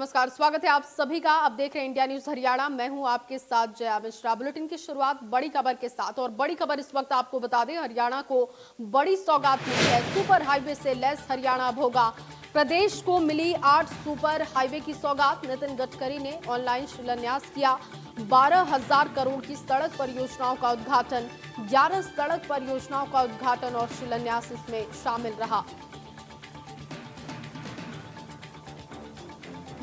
नमस्कार, स्वागत है आप सभी का। आप देख रहे हैं इंडिया न्यूज हरियाणा। मैं हूं आपके साथ जया मिश्रा। बुलेटिन की शुरुआत बड़ी खबर के साथ, और बड़ी खबर इस वक्त आपको बता दें, हरियाणा को बड़ी सौगात मिली है। सुपर हाईवे से लैस हरियाणा अब होगा। प्रदेश को मिली 8 सुपर हाईवे की सौगात। नितिन गडकरी ने ऑनलाइन शिलान्यास किया। 12,000 करोड़ की सड़क परियोजनाओं का उद्घाटन, 11 सड़क परियोजनाओं का उद्घाटन और शिलान्यास इसमें शामिल रहा।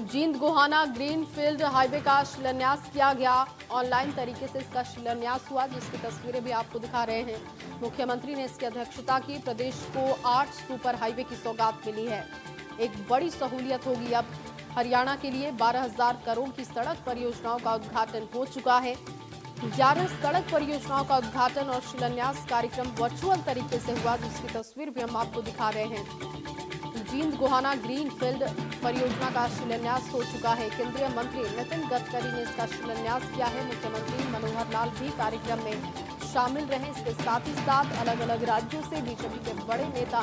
जींद गोहाना ग्रीनफील्ड हाईवे का शिलान्यास किया गया। ऑनलाइन तरीके से इसका शिलान्यास हुआ, जिसकी तस्वीरें भी आपको दिखा रहे हैं। मुख्यमंत्री ने इसकी अध्यक्षता की। प्रदेश को 8 सुपर हाईवे की सौगात मिली है। एक बड़ी सहूलियत होगी अब हरियाणा के लिए। 12,000 करोड़ की सड़क परियोजनाओं का उद्घाटन हो चुका है। 11 सड़क परियोजनाओं का उद्घाटन और शिलान्यास कार्यक्रम वर्चुअल तरीके से हुआ, जिसकी तस्वीर भी हम आपको दिखा रहे हैं। जींद गोहाना ग्रीनफील्ड परियोजना का शिलान्यास हो चुका है। केंद्रीय मंत्री नितिन गडकरी ने इसका शिलान्यास किया है। मुख्यमंत्री मनोहर लाल भी कार्यक्रम में शामिल रहे। इसके साथ ही साथ अलग अलग राज्यों से बीजेपी के बड़े नेता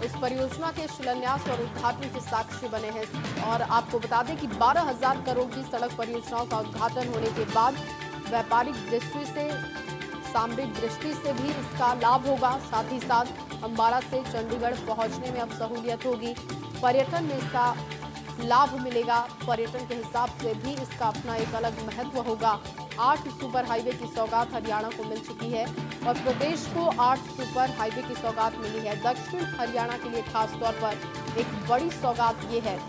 इस परियोजना के शिलान्यास और उद्घाटन के साक्षी बने हैं। और आपको बता दें कि 12,000 करोड़ की सड़क परियोजनाओं का उद्घाटन होने के बाद व्यापारिक दृष्टि से, सामरिक दृष्टि से भी इसका लाभ होगा। साथ ही साथ अंबाला से चंडीगढ़ पहुंचने में अब सहूलियत होगी। पर्यटन में इसका लाभ मिलेगा। पर्यटन के हिसाब से भी इसका अपना एक अलग महत्व होगा। 8 सुपर हाईवे की सौगात हरियाणा को मिल चुकी है और प्रदेश को 8 सुपर हाईवे की सौगात मिली है। दक्षिण हरियाणा के लिए खास तौर पर एक बड़ी सौगात ये है।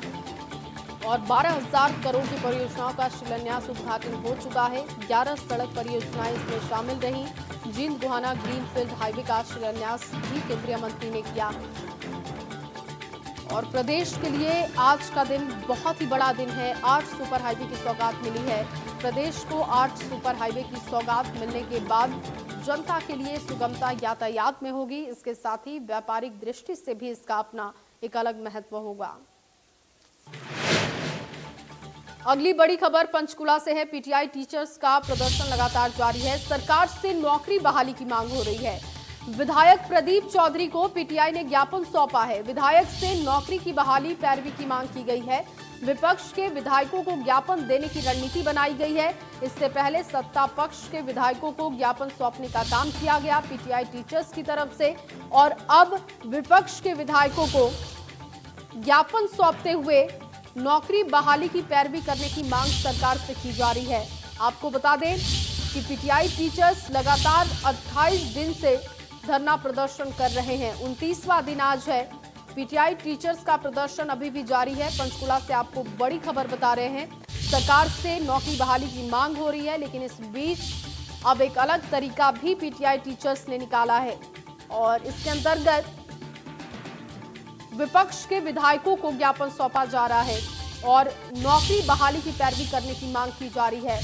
और 12,000 करोड़ की परियोजनाओं का शिलान्यास उद्घाटन हो चुका है। 11 सड़क परियोजनाएं इसमें शामिल रहीं। जींद गोहाना ग्रीनफील्ड हाईवे का शिलान्यास भी केंद्रीय मंत्री ने किया। और प्रदेश के लिए आज का दिन बहुत ही बड़ा दिन है। 8 सुपर हाईवे की सौगात मिली है। प्रदेश को 8 सुपर हाईवे की सौगात मिलने के बाद जनता के लिए सुगमता यातायात में होगी। इसके साथ ही व्यापारिक दृष्टि से भी इसका अपना एक अलग महत्व होगा। अगली बड़ी खबर पंचकुला से है। पीटीआई टीचर्स का प्रदर्शन लगातार जारी है। सरकार से नौकरी बहाली की मांग हो रही है। विधायक प्रदीप चौधरी को पीटीआई ने ज्ञापन सौंपा है। विधायक से नौकरी की बहाली पैरवी की मांग की गई है। विपक्ष के विधायकों को ज्ञापन देने की रणनीति बनाई गई है। इससे पहले सत्ता पक्ष के विधायकों को ज्ञापन सौंपने का काम किया गया पीटीआई टीचर्स की तरफ से, और अब विपक्ष के विधायकों को ज्ञापन सौंपते हुए नौकरी बहाली की पैरवी करने की मांग सरकार से की जा रही है। आपको बता दें कि पीटीआई टीचर्स लगातार 28 दिन से धरना प्रदर्शन कर रहे हैं। 29वां दिन आज है। पीटीआई टीचर्स का प्रदर्शन अभी भी जारी है। पंचकुला से आपको बड़ी खबर बता रहे हैं। सरकार से नौकरी बहाली की मांग हो रही है, लेकिन इस बीच अब एक अलग तरीका भी पीटीआई टीचर्स ने निकाला है और इसके अंतर्गत विपक्ष के विधायकों को ज्ञापन सौंपा जा रहा है और नौकरी बहाली की पैरवी करने की मांग की जा रही है।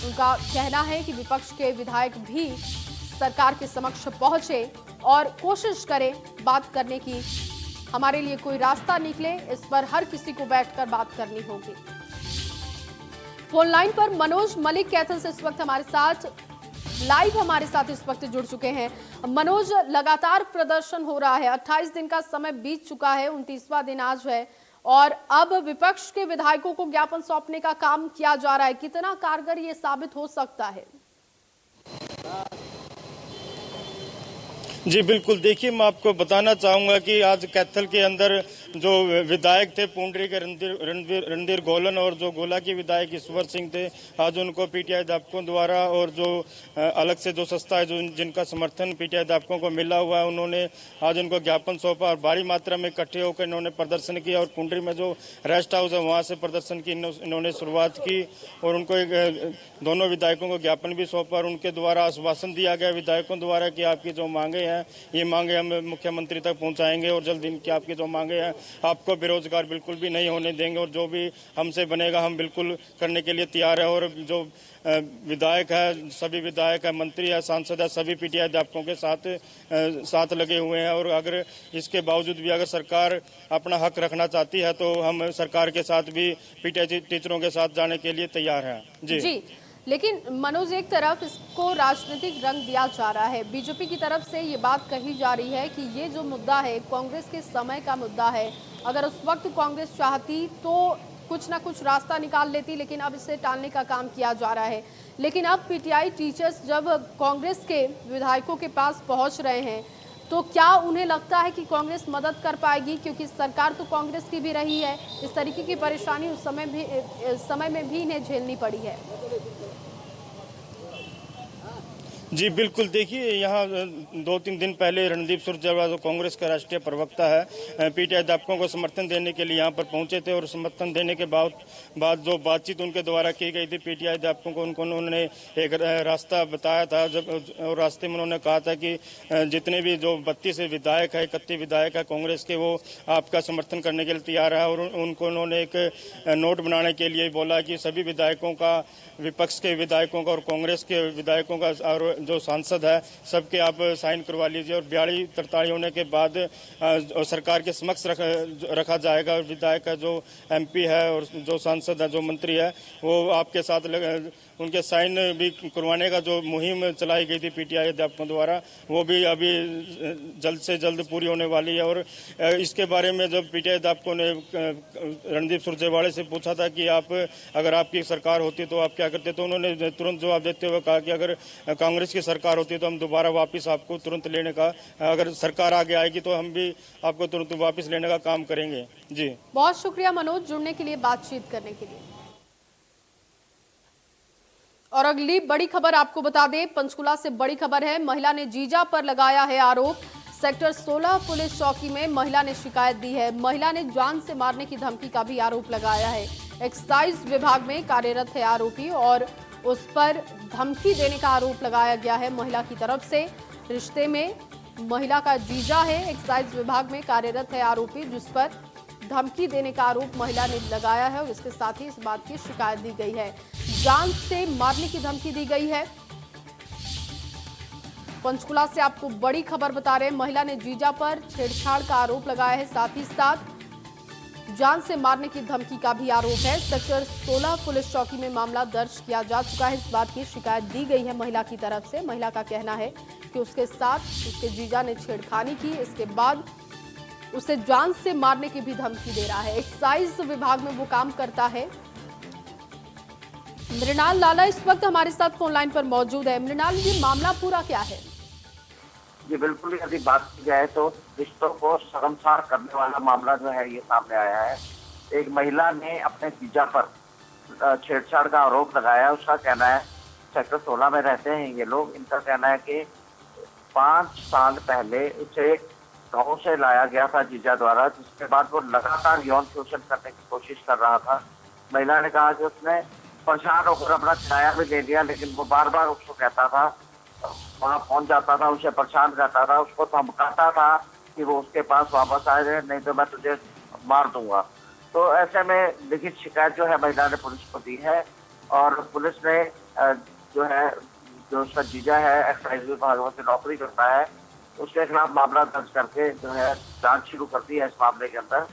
उनका कहना है कि विपक्ष के विधायक भी सरकार के समक्ष पहुंचे और कोशिश करें बात करने की। हमारे लिए कोई रास्ता निकले, इस पर हर किसी को बैठकर बात करनी होगी। फोन लाइन पर मनोज मलिक कैथल से इस वक्त हमारे साथ इस वक्त जुड़ चुके हैं। मनोज, लगातार प्रदर्शन हो रहा है। 28 दिन का समय बीत चुका है। 29वां दिन आज है और अब विपक्ष के विधायकों को ज्ञापन सौंपने का काम किया जा रहा है। कितना कारगर ये साबित हो सकता है? जी बिल्कुल, देखिए मैं आपको बताना चाहूँगा कि आज कैथल के अंदर जो विधायक थे पुंडरी के रणधीर गोलन और जो गोला के विधायक ईश्वर सिंह थे, आज उनको पीटीआई अध्यापकों द्वारा और जो अलग से जो संस्था है जो जिनका समर्थन पीटीआई अध्यापकों को मिला हुआ है, उन्होंने आज उनको ज्ञापन सौंपा और भारी मात्रा में इकट्ठे होकर इन्होंने प्रदर्शन किया। और पुंडरी में जो रेस्ट हाउस है वहाँ से प्रदर्शन की इन्होंने शुरुआत की और उनको दोनों विधायकों को ज्ञापन भी सौंपा और उनके द्वारा आश्वासन दिया गया विधायकों द्वारा कि आपकी जो मांगे हैं ये मांगे हम मुख्यमंत्री तक पहुंचाएंगे और जल्द इनकी आपकी जो मांगे हैं आपको बेरोजगार बिल्कुल भी नहीं होने देंगे और जो भी हमसे बनेगा हम बिल्कुल करने के लिए तैयार है। और जो विधायक है, सभी विधायक है, मंत्री है, सांसद है, सभी पीटीआई अध्यापकों के साथ लगे हुए हैं। और अगर इसके बावजूद भी अगर सरकार अपना हक रखना चाहती है तो हम सरकार के साथ भी पीटीआई टीचरों के साथ जाने के लिए तैयार हैं। जी। लेकिन मनोज, एक तरफ इसको राजनीतिक रंग दिया जा रहा है। बीजेपी की तरफ से ये बात कही जा रही है कि ये जो मुद्दा है कांग्रेस के समय का मुद्दा है अगर उस वक्त कांग्रेस चाहती तो कुछ ना कुछ रास्ता निकाल लेती, लेकिन अब इसे टालने का काम किया जा रहा है। लेकिन अब पीटीआई टीचर्स जब कांग्रेस के विधायकों के पास पहुंच रहे हैं तो क्या उन्हें लगता है कि कांग्रेस मदद कर पाएगी, क्योंकि सरकार तो कांग्रेस की भी रही है। इस तरीके की परेशानी उस समय में भी इन्हें झेलनी पड़ी है। जी बिल्कुल, देखिए यहाँ 2-3 दिन पहले रणदीप सुरजेवाला जो कांग्रेस का राष्ट्रीय प्रवक्ता है, पीटीआई अध्यापकों को समर्थन देने के लिए यहाँ पर पहुंचे थे और समर्थन देने के बाद जो बातचीत उनके द्वारा की गई थी पीटीआई अध्यापकों को, उन्होंने एक रास्ता बताया था। और रास्ते में उन्होंने कहा था कि जितने भी जो 32 विधायक है, 31 विधायक है कांग्रेस के, वो आपका समर्थन करने के लिए तैयार है। और उनको उन्होंने एक नोट बनाने के लिए बोला कि सभी विधायकों का, विपक्ष के विधायकों का और कांग्रेस के विधायकों का और जो सांसद है सबके आप साइन करवा लीजिए, और 42-43 होने के बाद सरकार के समक्ष रखा जाएगा। विधायक का जो एमपी है और जो सांसद है, जो मंत्री है, वो आपके साथ उनके साइन भी करवाने का जो मुहिम चलाई गई थी पीटीआई अध्यापकों द्वारा, वो भी अभी जल्द से जल्द पूरी होने वाली है। और इसके बारे में जब पीटीआई अध्यापकों ने रणदीप सुरजेवाला से पूछा था कि आप, अगर आपकी सरकार होती तो आप क्या करते, तो उन्होंने तुरंत जवाब देते हुए कहा कि अगर कांग्रेस की सरकार होती तो हम दोबारा वापस आपको तुरंत लेने का, अगर सरकार आगे आएगी तो हम भी आपको तुरंत वापस लेने का काम करेंगे। जी बहुत शुक्रिया मनोज, जुड़ने के लिए, बातचीत करने के लिए। और अगली बड़ी खबर आपको बता दें, पंचकुला से बड़ी खबर है। महिला ने जीजा पर लगाया है आरोप। सेक्टर 16 पुलिस चौकी में महिला ने शिकायत दी है। महिला ने जान से मारने की धमकी का भी आरोप लगाया है। एक्साइज विभाग में कार्यरत है आरोपी और उस पर धमकी देने का आरोप लगाया गया है महिला की तरफ से। रिश्ते में महिला का जीजा है, एक्साइज विभाग में कार्यरत है आरोपी, जिस पर धमकी देने का आरोप महिला ने लगाया है और इसके साथ ही इस बात की शिकायत दी गई है। जान से मारने की धमकी दी गई है। पंचकुला से आपको बड़ी खबर बता रहे हैं, महिला ने जीजा पर छेड़छाड़ का आरोप लगाया है, साथ ही साथ जान से मारने की धमकी का भी आरोप है। सेक्टर 16 पुलिस चौकी में मामला दर्ज किया जा चुका है। इस बात की शिकायत दी गई है महिला की तरफ से। महिला का कहना है कि उसके साथ उसके जीजा ने छेड़खानी की, इसके बाद उसे जान से मारने की भी धमकी दे रहा है। एक्साइज विभाग में वो काम करता है। मृणाल लाला इस वक्त हमारे साथ फोन लाइन पर मौजूद है। मृणाल, ये मामला पूरा क्या है? जी बिल्कुल, यदि बात की जाए तो रिश्तों को शर्मसार करने वाला मामला जो है ये सामने आया है। एक महिला ने अपने जीजा पर छेड़छाड़ का आरोप लगाया। उसका कहना है, सेक्टर 16 में रहते हैं ये लोग, इनका कहना है कि 5 साल पहले उसे गाँव से लाया गया था जीजा द्वारा, जिसके बाद वो लगातार यौन शोषण करने की कोशिश कर रहा था। महिला ने कहा कि उसने परेशान होकर अपना किराया भी ले लिया, लेकिन वो बार बार उसको कहता था, वहां पहुंच जाता था, उसे परेशान करता था, उसको धमकाता था कि वो उसके पास वापस आ जाए, नहीं तो मैं तुझे मार दूंगा। तो ऐसे में लिखित शिकायत जो है महिला ने पुलिस को दी है और पुलिस ने जो उसका जीजा है, एक्साइज विभाग में नौकरी करता है, उसके खिलाफ मामला दर्ज करके जो है जांच शुरू कर दी है इस मामले के अंदर।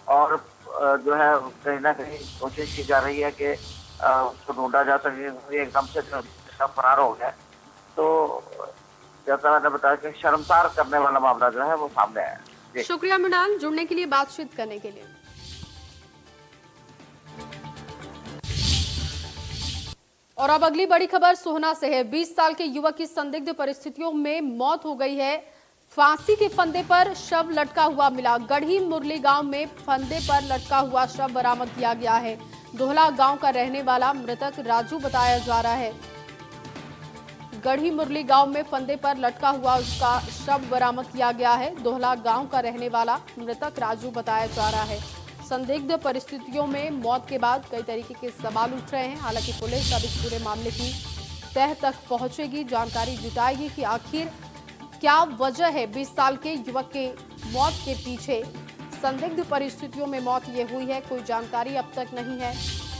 और जो है कहीं ना कहीं कोशिश की जा रही है कि उसको ढूंढा जा सके। एकदम से फरार हो गया। तो जैसा मैंने बताया कि शर्मसार करने वाला मामला जो है वो सामने आया है। शुक्रिया मृणाल, जुड़ने के लिए, बातचीत करने के लिए। और अब अगली बड़ी खबर सोहना से है। 20 साल के युवक की संदिग्ध परिस्थितियों में मौत हो गई है। फांसी के फंदे पर शव लटका हुआ मिला। गढ़ी मुरली गांव में फंदे पर लटका हुआ शव बरामद किया गया है। दोहला गांव का रहने वाला मृतक राजू बताया जा रहा है। गढ़ी मुरली गांव में फंदे पर लटका हुआ उसका शव बरामद किया गया है। दोहला गांव का रहने वाला मृतक राजू बताया जा रहा है। संदिग्ध परिस्थितियों में मौत के बाद कई तरीके के सवाल उठ रहे हैं। हालांकि पुलिस अब इस पूरे मामले की तह तक पहुंचेगी, जानकारी जुटाएगी कि आखिर क्या वजह है 20 साल के युवक के मौत के पीछे। संदिग्ध परिस्थितियों में मौत ये हुई है, कोई जानकारी अब तक नहीं है,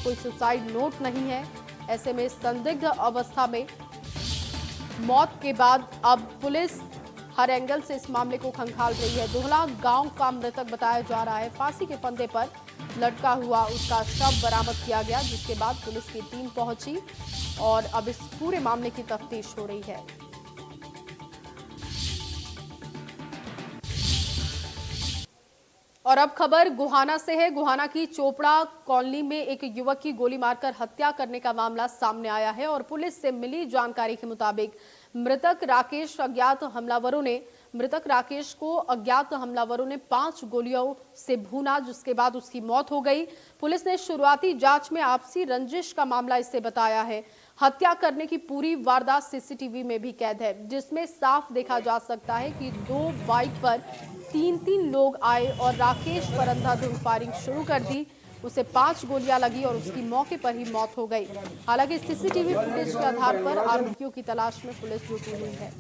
कोई सुसाइड नोट नहीं है। ऐसे में संदिग्ध अवस्था में मौत के बाद अब पुलिस हर एंगल से इस मामले को खंगाल रही है। दोहला गांव का मृतक बताया जा रहा है। फांसी के फंदे पर लटका हुआ उसका शव बरामद किया गया, जिसके बाद पुलिस की टीम पहुंची और अब इस पूरे मामले की तफ्तीश हो रही है। और अब खबर गोहाना से है। गोहाना की चोपड़ा कॉलोनी में एक युवक की गोली मारकर हत्या करने का मामला सामने आया है और पुलिस से मिली जानकारी के मुताबिक मृतक राकेश को अज्ञात हमलावरों ने 5 गोलियों से भूना, जिसके बाद उसकी मौत हो गई। पुलिस ने शुरुआती जांच में आपसी रंजिश का मामला इसे बताया है। हत्या करने की पूरी वारदात सीसीटीवी में भी कैद है, जिसमें साफ देखा जा सकता है कि 2 बाइक पर 3 लोग आए और राकेश पर अंधाधुंध फायरिंग शुरू कर दी। उसे 5 गोलियां लगी और उसकी मौके पर ही मौत हो गई। हालांकि सीसीटीवी फुटेज के आधार पर आरोपियों की तलाश में पुलिस जुटी हुई है।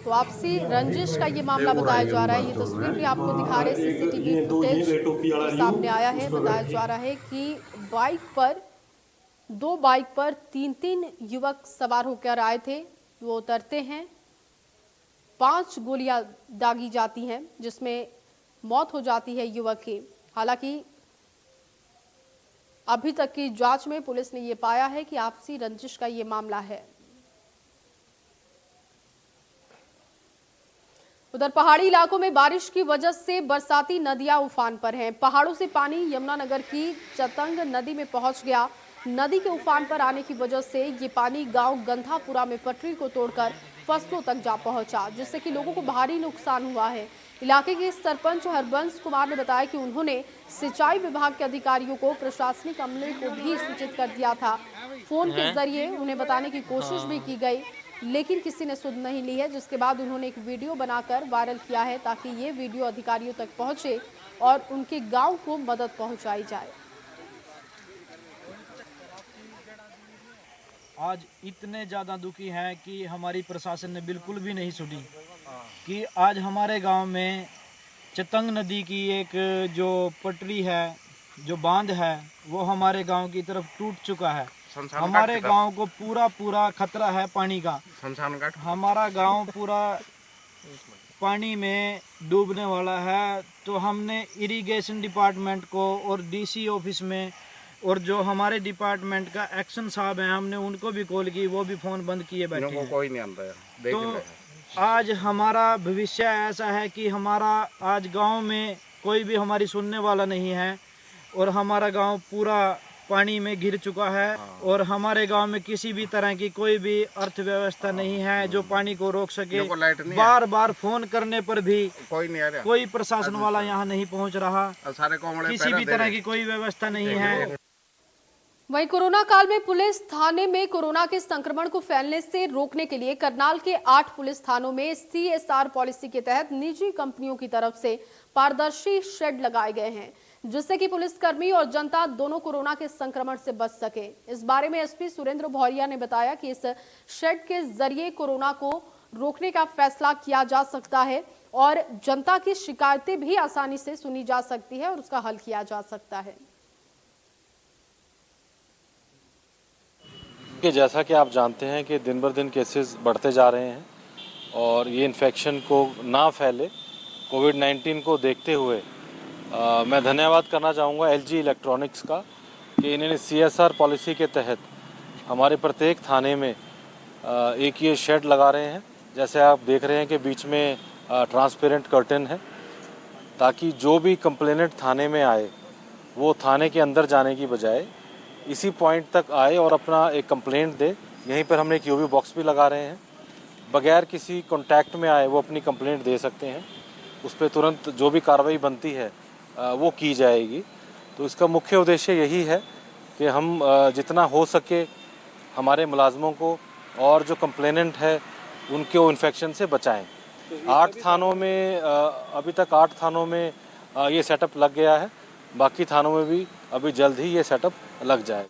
तो आपसी रंजिश का ये मामला बताया जा रहा है। ये तस्वीर भी आपको दिखा रहे सीसीटीवी फुटेज जो सामने आया है। बताया जा रहा है कि 2 बाइक पर 3 युवक सवार होकर आए थे। वो उतरते हैं, 5 गोलियां दागी जाती हैं, जिसमें मौत हो जाती है युवक की। हालांकि अभी तक की जांच में पुलिस ने ये पाया है कि आपसी रंजिश का ये मामला है। उधर पहाड़ी इलाकों में बारिश की वजह से बरसाती नदियां उफान पर हैं। पहाड़ों से पानी यमुनानगर की चतंग नदी में पहुंच गया। नदी के उफान पर आने की वजह से ये पानी गांव गंधापुरा में पटरी को तोड़कर फसलों तक जा पहुंचा, जिससे कि लोगों को भारी नुकसान हुआ है। इलाके के सरपंच हरबंस कुमार ने बताया कि उन्होंने सिंचाई विभाग के अधिकारियों को, प्रशासनिक अमले को भी सूचित कर दिया था। फोन के जरिए उन्हें बताने की कोशिश भी की गई, लेकिन किसी ने सुध नहीं ली है। जिसके बाद उन्होंने एक वीडियो बनाकर वायरल किया है, ताकि ये वीडियो अधिकारियों तक पहुंचे और उनके गांव को मदद पहुंचाई जाए। आज इतने ज़्यादा दुखी हैं कि हमारी प्रशासन ने बिल्कुल भी नहीं सुनी कि आज हमारे गांव में चतंग नदी की एक जो पटरी है, जो बांध है, वो हमारे गांव की तरफ टूट चुका है। हमारे गांव को पूरा खतरा है पानी का। हमारा गांव पूरा पानी में डूबने वाला है। तो हमने इरिगेशन डिपार्टमेंट को और डीसी ऑफिस में और जो हमारे डिपार्टमेंट का एक्शन साहब हैं, हमने उनको भी कॉल की, वो भी फ़ोन बंद किए बैठे हैं। कोई नहीं आता है। तो आज हमारा भविष्य ऐसा है कि हमारा आज गांव में कोई भी हमारी सुनने वाला नहीं है और हमारा गांव पूरा पानी में घिर चुका है और हमारे गांव में किसी भी तरह की कोई भी अर्थव्यवस्था नहीं है जो पानी को रोक सके। बार फोन करने पर भी कोई नहीं आ रहा, कोई प्रशासन वाला यहाँ नहीं पहुँच रहा। किसी भी तरह की कोई व्यवस्था नहीं है। वहीं कोरोना काल में पुलिस थाने में कोरोना के संक्रमण को फैलने से रोकने के लिए करनाल के 8 पुलिस थानों में CSR पॉलिसी के तहत निजी कंपनियों की तरफ से पारदर्शी शेड लगाए गए हैं, जिससे कि पुलिसकर्मी और जनता दोनों कोरोना के संक्रमण से बच सके। इस बारे में SP सुरेंद्र भौरिया ने बताया कि इस शेड के जरिए कोरोना को रोकने का फैसला किया जा सकता है और जनता की शिकायतें भी आसानी से सुनी जा सकती है और उसका हल किया जा सकता है। कि जैसा कि आप जानते हैं कि दिन बर दिन केसेस बढ़ते जा रहे हैं और ये इन्फेक्शन को ना फैले, कोविड-19 को देखते हुए मैं धन्यवाद करना चाहूँगा LG इलेक्ट्रॉनिक्स का कि इन्होंने CSR पॉलिसी के तहत हमारे प्रत्येक थाने में एक ये शेड लगा रहे हैं। जैसे आप देख रहे हैं कि बीच में ट्रांसपेरेंट कर्टन है, ताकि जो भी कंप्लेनेंट थाने में आए वो थाने के अंदर जाने की बजाय इसी पॉइंट तक आए और अपना एक कंप्लेंट दे। यहीं पर हमने एक UV बॉक्स भी लगा रहे हैं, बगैर किसी कांटेक्ट में आए वो अपनी कंप्लेंट दे सकते हैं। उस पर तुरंत जो भी कार्रवाई बनती है वो की जाएगी। तो इसका मुख्य उद्देश्य यही है कि हम जितना हो सके हमारे मुलाजमों को और जो कंप्लेनेंट है उनको इन्फेक्शन से बचाएं। 8 थानों में अभी तक 8 थानों में ये सेटअप लग गया है, बाकी थानों में भी अभी जल्द ही ये सेटअप लग जाएगा।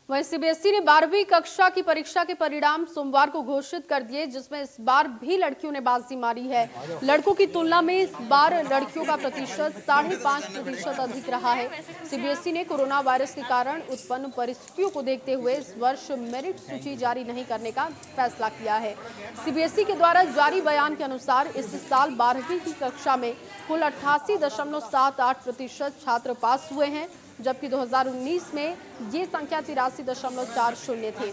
वहीं CBSE ने 12वीं कक्षा की परीक्षा के परिणाम सोमवार को घोषित कर दिए, जिसमें इस बार भी लड़कियों ने बाजी मारी है। लड़कों की तुलना में इस बार लड़कियों का प्रतिशत 5.5% अधिक रहा है। CBSE ने कोरोना वायरस के कारण उत्पन्न परिस्थितियों को देखते हुए इस वर्ष मेरिट सूची जारी नहीं करने का फैसला किया है। CBSE के द्वारा जारी बयान के अनुसार इस साल 12वीं की कक्षा में कुल 88.78% छात्र पास हुए हैं। जबकि 2019 में ये संख्या 83.40 थे।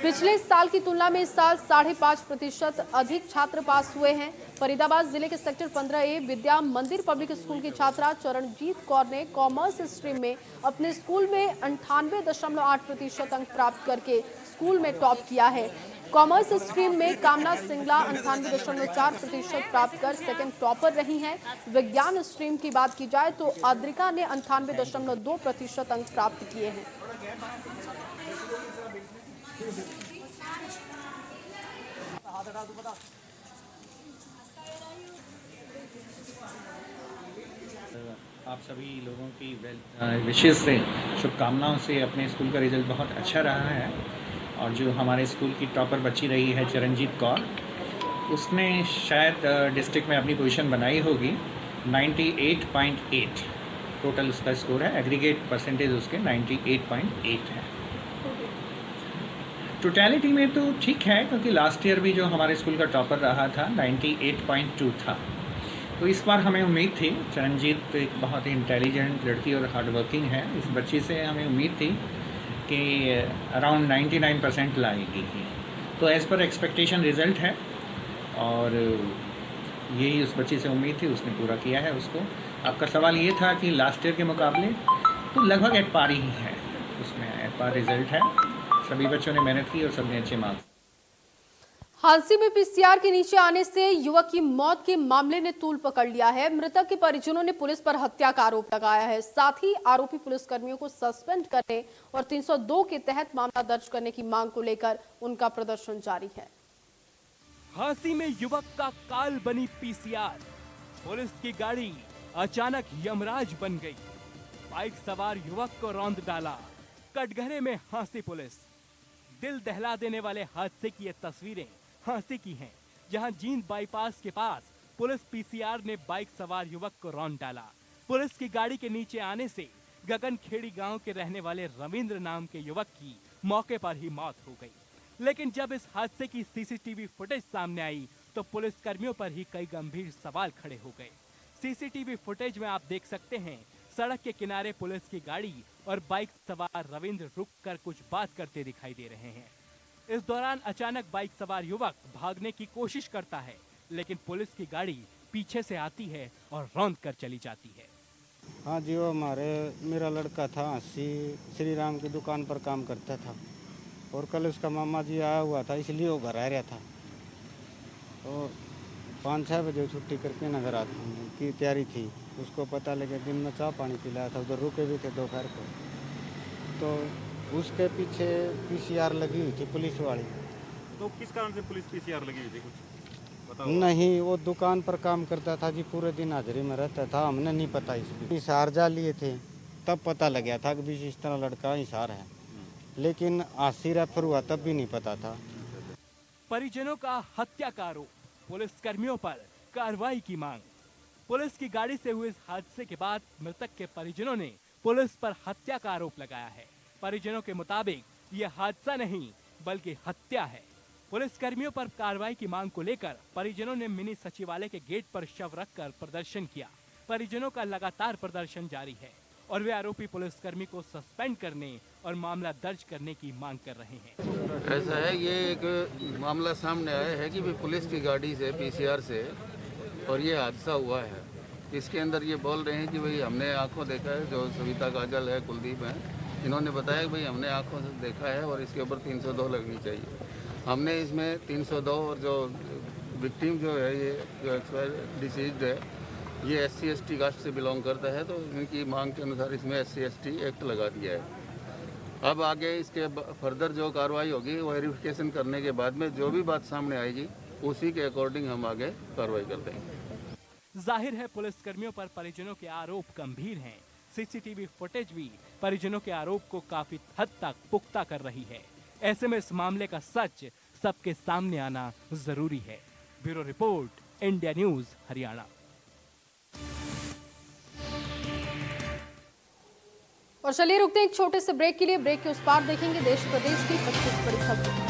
पिछले साल की तुलना में इस साल 5.5% अधिक छात्र पास हुए हैं। फरीदाबाद जिले के सेक्टर 15A विद्या मंदिर पब्लिक स्कूल की छात्रा चरणजीत कौर ने कॉमर्स स्ट्रीम में अपने स्कूल में 98.8% अंक प्राप्त करके स्कूल में टॉप किया है। कॉमर्स स्ट्रीम में कामना सिंगला 98.4% प्राप्त कर सेकंड टॉपर रही हैं। विज्ञान स्ट्रीम की बात की जाए तो अद्रिका ने 98.2% अंक प्राप्त किए हैं। आप सभी लोगों की विशेष से शुभकामनाओं से अपने स्कूल का रिजल्ट बहुत अच्छा रहा है और जो हमारे स्कूल की टॉपर बच्ची रही है चरणजीत कौर, उसने शायद डिस्ट्रिक्ट में अपनी पोजीशन बनाई होगी। 98.8 टोटल उसका स्कोर है। एग्रीगेट परसेंटेज उसके 98.8 है। टोटलिटी में तो ठीक है, क्योंकि लास्ट ईयर भी जो हमारे स्कूल का टॉपर रहा था 98.2 था। तो इस बार हमें उम्मीद थी, चरणजीत एक बहुत ही इंटेलिजेंट लड़की और हार्ड वर्किंग है, इस बच्ची से हमें उम्मीद थी कि अराउंड 99% लाएगी ही। तो एज़ पर एक्सपेक्टेशन रिज़ल्ट है और यही उस बच्ची से उम्मीद थी, उसने पूरा किया है उसको। आपका सवाल ये था कि लास्ट ईयर के मुकाबले तो लगभग एट पार ही है, उसमें एट पार रिज़ल्ट है। सभी बच्चों ने मेहनत की और सबने अच्छे मार्क्स। हांसी में पीसीआर के नीचे आने से युवक की मौत के मामले ने तूल पकड़ लिया है। मृतक के परिजनों ने पुलिस पर हत्या का आरोप लगाया है। साथ ही आरोपी पुलिसकर्मियों को सस्पेंड करने और 302 के तहत मामला दर्ज करने की मांग को लेकर उनका प्रदर्शन जारी है। हांसी में युवक का काल बनी पीसीआर। पुलिस की गाड़ी अचानक यमराज बन गई। बाइक सवार युवक को रौंद डाला। कटघरे में हांसी पुलिस। दिल दहला देने वाले हादसे की ये तस्वीरें हांसी की हैं, जहां जींद बाईपास के पास पुलिस पीसीआर ने बाइक सवार युवक को रौंद डाला। पुलिस की गाड़ी के नीचे आने से गगनखेड़ी गांव के रहने वाले रविंद्र नाम के युवक की मौके पर ही मौत हो गई। लेकिन जब इस हादसे की सीसीटीवी फुटेज सामने आई तो पुलिस कर्मियों पर ही कई गंभीर सवाल खड़े हो गए। सीसीटीवी फुटेज में आप देख सकते हैं, सड़क के किनारे पुलिस की गाड़ी और बाइक सवार रविंद्र रुककर कुछ बात करते दिखाई दे रहे हैं। इस दौरान अचानक बाइक सवार युवक भागने की कोशिश करता है, लेकिन पुलिस की गाड़ी पीछे से आती है और रौंद कर चली जाती है। हाँ जी, वो मेरा लड़का था, श्री राम की दुकान पर काम करता था और कल उसका मामा जी आया हुआ था, इसलिए वो घर आ रहा था। और 5-6 बजे छुट्टी करके नगर आने की तैयारी थी। उसको पता लगे दिन में चाय पानी पिलाया था, उधर रुके भी थे दोपहर को। तो उसके पीछे पीसीआर लगी हुई थी पुलिस वाली। तो किस कारण से पुलिस पीसीआर लगी हुई थी, कुछ बताओ? नहीं, वो दुकान पर काम करता था जी, पूरे दिन हाजिरी में रहता था, हमने नहीं पता। इसलिए हिसार जा लिए थे, तब पता लग गया था कि इस तरह लड़का हिसार है, लेकिन आसी रेफर हुआ तब भी नहीं पता था। परिजनों का हत्या का आरोप, पुलिस कर्मियों पर कार्रवाई की मांग। पुलिस की गाड़ी से हुए इस हादसे के बाद मृतक के परिजनों ने पुलिस पर हत्या का आरोप लगाया है। परिजनों के मुताबिक यह हादसा नहीं बल्कि हत्या है। पुलिस कर्मियों पर कार्रवाई की मांग को लेकर परिजनों ने मिनी सचिवालय के गेट पर शव रखकर प्रदर्शन किया। परिजनों का लगातार प्रदर्शन जारी है और वे आरोपी पुलिसकर्मी को सस्पेंड करने और मामला दर्ज करने की मांग कर रहे हैं। ऐसा है, ये एक मामला सामने आया है कि भी पुलिस की गाड़ी से पीसीआर से और ये हादसा हुआ है। इसके अंदर ये बोल रहे हैं कि भाई हमने आंखों देखा है, जो सविता काजल है, कुलदीप है, इन्होंने बताया कि भाई हमने आंखों से देखा है और इसके ऊपर 302 लगनी चाहिए। हमने इसमें 302 और जो विक्टिम जो है, ये जो एक्सपायर डिसीज्ड है, ये SC/ST कास्ट से बिलोंग करता है, तो इनकी मांग के अनुसार इसमें SC/ST एक्ट लगा दिया है। अब आगे इसके फर्दर जो कार्रवाई होगी वो वेरिफिकेशन करने के बाद में जो भी बात सामने आएगी उसी के अकॉर्डिंग हम आगे कार्रवाई कर देंगे। जाहिर है पुलिस कर्मियों पर परिजनों के आरोप गंभीर हैं। सीसीटीवी फुटेज भी परिजनों के आरोप को काफी हद तक पुख्ता कर रही है। ऐसे में इस मामले का सच सबके सामने आना जरूरी है। Bureau report, India news, Haryana. और चलिए रुकते हैं एक छोटे से ब्रेक के लिए। ब्रेक के उस पार देखेंगे देश प्रदेश की 25 बड़ी खबरें।